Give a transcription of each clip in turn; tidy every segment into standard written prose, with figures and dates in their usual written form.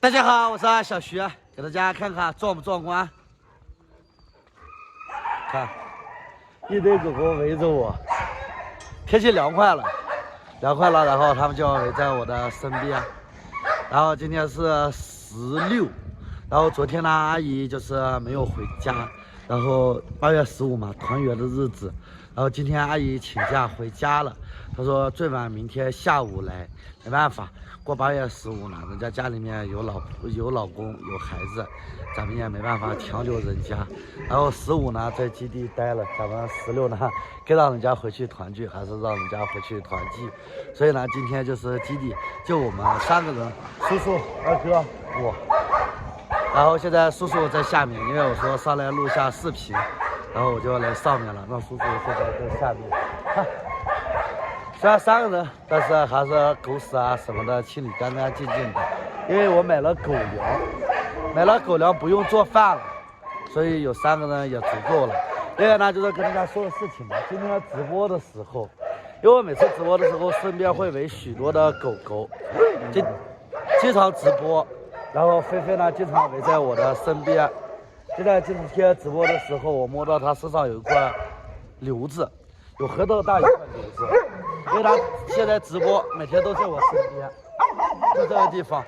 大家好，我是小徐，给大家看看壮不壮观？看，一堆狗狗围着我，天气凉快了，然后他们就围在我的身边。然后今天是16，然后昨天呢，阿姨就是没有回家，然后8月15嘛，团圆的日子，然后今天阿姨请假回家了，她说最晚明天下午来，没办法。过8月15呢，人家家里面有老公有孩子，咱们也没办法强留人家。然后15呢在基地待了，咱们16呢该让人家回去团聚，还是让人家回去团聚。所以呢，今天就是基地就我们3个人，叔叔、二哥、我。然后现在叔叔在下面，因为我说上来录下视频，然后我就来上面了，让叔叔现在在下面。看。虽然3个人，但是还是狗屎啊什么的清理干干净净的。因为我买了狗粮，不用做饭了，所以有3个人也足够了。另外呢，就是跟大家说的事情嘛，今天直播的时候，因为我每次直播的时候身边会围许多的狗狗，经常直播，然后菲菲呢经常围在我的身边。就在今天直播的时候，我摸到它身上有一块瘤子，有核桃大一块瘤子。因为他现在直播，每天都在我身边，就这个地方，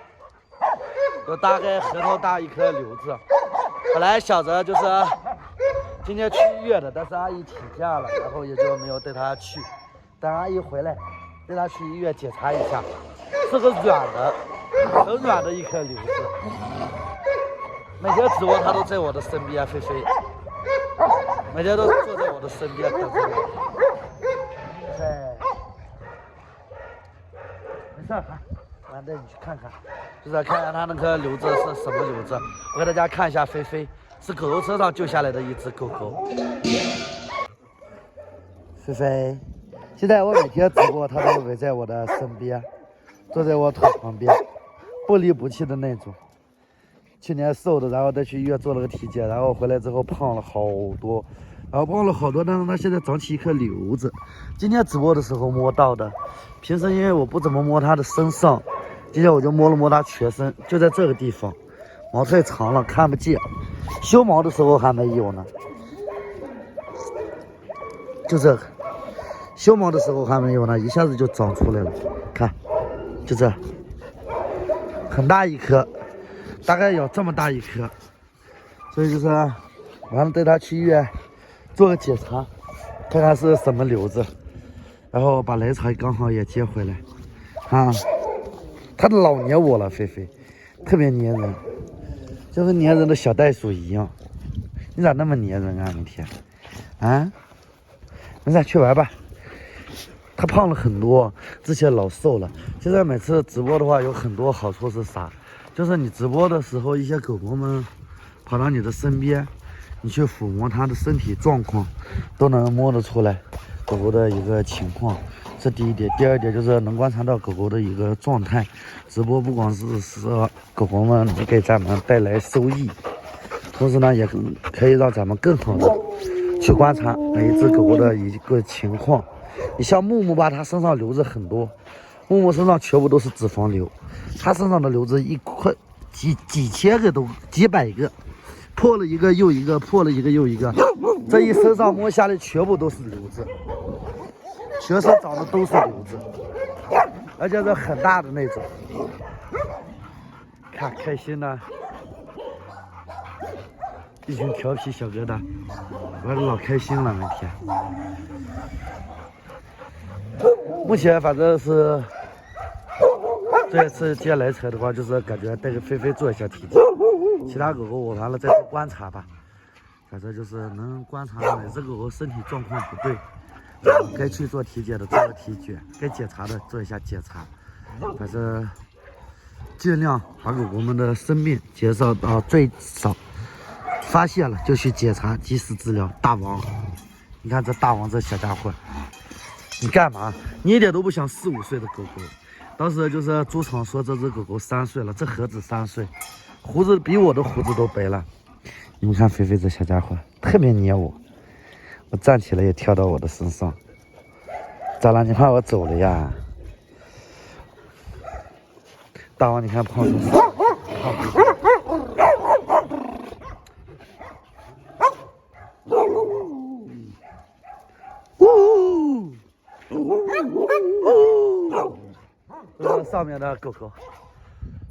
有大概核桃大一颗瘤子。本来想着就是今天去医院的，但是阿姨请假了，然后也就没有带他去。等阿姨回来，带他去医院检查一下，是个很软的一颗瘤子。每天直播他都在我的身边，菲菲，每天都坐在我的身边等着我。没事，我带你去看看，就是看看它那颗瘤子是什么瘤子。我给大家看一下，菲菲是狗狗车上救下来的一只狗狗。菲菲，现在我每天直播，它都围在我的身边，坐在我腿旁边，不离不弃的那种。去年瘦的，然后再去医院做了个体检，然后回来之后胖了好多。然后胖了好多，但是它现在长起一颗瘤子。今天直播的时候摸到的，平时因为我不怎么摸它的身上，今天我就摸了摸它全身，就在这个地方，毛太长了看不见，修毛的时候还没有呢，就这个，修毛的时候还没有呢，一下子就长出来了，看，就这，很大一颗，大概有这么大一颗，所以就是完了带它去医院。做个检查，看看是什么瘤子，然后把奶茶刚好也接回来，啊，它老黏我了，菲菲，特别黏人，就跟黏人的小袋鼠一样。你咋那么黏人啊，每天？啊？没事，去玩吧。它胖了很多，之前老瘦了，现在每次直播的话有很多好处是啥？就是你直播的时候，一些狗狗们跑到你的身边。你去抚摸它的身体状况，都能摸得出来狗狗的一个情况，这第一点。第二点就是能观察到狗狗的一个状态。直播不光是说狗狗们能给咱们带来收益，同时呢也可以让咱们更好的去观察每一只狗狗的一个情况。你像木木吧，它身上瘤子很多，木木身上全部都是脂肪瘤，它身上的瘤子几千个都几百个。破了一个又一个，破了一个又一个，这一身上摸下来全部都是瘤子，全身长的都是瘤子，而且是很大的那种。看开心呢，一群调皮小疙瘩，玩的老开心了，每天。目前反正是这次接来车的话，就是感觉带着菲菲做一下体检。其他狗狗我完了再多观察吧，反正就是能观察哪只狗狗身体状况不对，该去做体检的做个体检，该检查的做一下检查，反正尽量把狗狗们的生病减少到最少，发现了就去检查，及时治疗。大王，你看这大王这小家伙，你干嘛？你一点都不像4、5岁的狗狗。当时就是猪场说这只狗狗3岁了，这何止3岁。胡子比我的胡子都白了，你们看菲菲这小家伙特别黏我，我站起来也跳到我的身上。咋了？你怕我走了呀？大王，你看胖成啥？胖面的狗狗。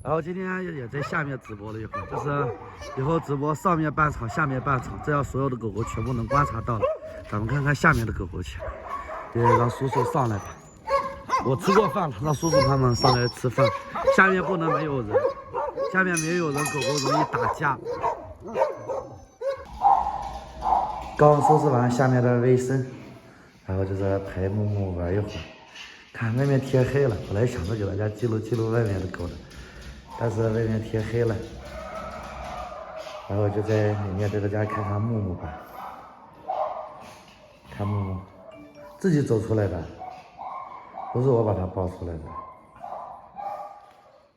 然后今天也在下面直播了一会儿，就是以后直播上面半场，下面半场，这样所有的狗狗全部能观察到了。咱们看看下面的狗狗去，让叔叔上来吧。我吃过饭了，让叔叔他们上来吃饭。下面不能没有人，下面没有人，狗狗容易打架。刚收拾完下面的卫生，然后就在陪木木玩一会儿。看外面天黑了，本来想着给大家记录记录外面的狗的，但是外面天黑了，然后就在里面带大家看看木木吧。看木木自己走出来的，不是我把它抱出来的。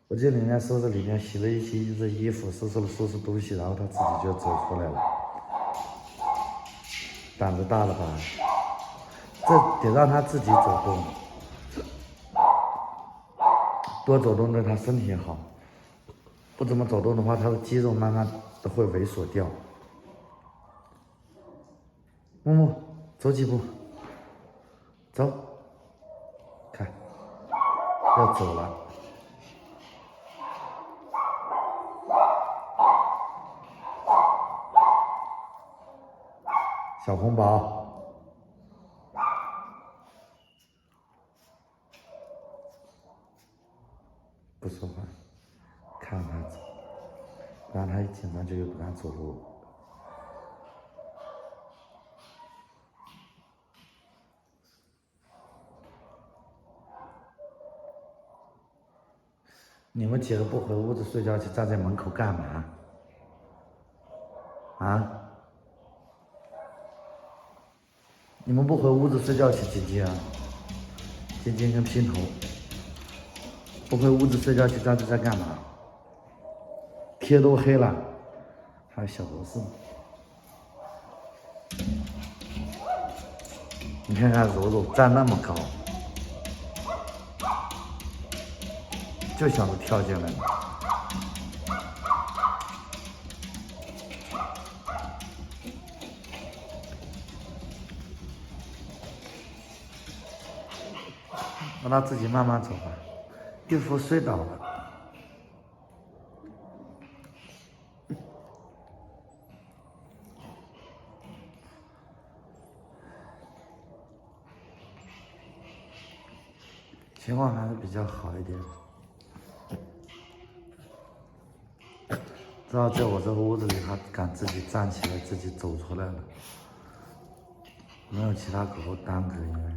我进里面收拾里面洗了一只衣服，收拾东西，然后它自己就走出来了。胆子大了吧？这得让它自己走动，多走动对它身体好。不怎么走动的话，它的肌肉慢慢的会萎缩掉。木木，走几步，走，看，要走了。小红宝，不说话，看他走，不然他一紧张就又不敢走路。你们几个不回屋子睡觉去，站在门口干嘛？啊？你们不回屋子睡觉去，晶晶啊，晶晶跟姘头，不回屋子睡觉去，站这在干嘛？天都黑了，还有小螺丝。你看看柔柔站那么高，就想着跳进来了。让他自己慢慢走吧。玉福睡倒了。情况还是比较好一点。知道在我这个屋子里，它敢自己站起来，自己走出来了，没有其他狗狗耽搁，因为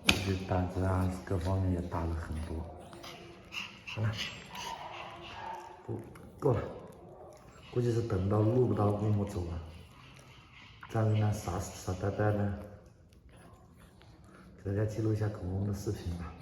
自己胆子啊，各方面也大了很多。好了，不够了，估计是等到录不到木木走了，站在那傻呆呆的，给大家记录一下狗狗们的视频吧。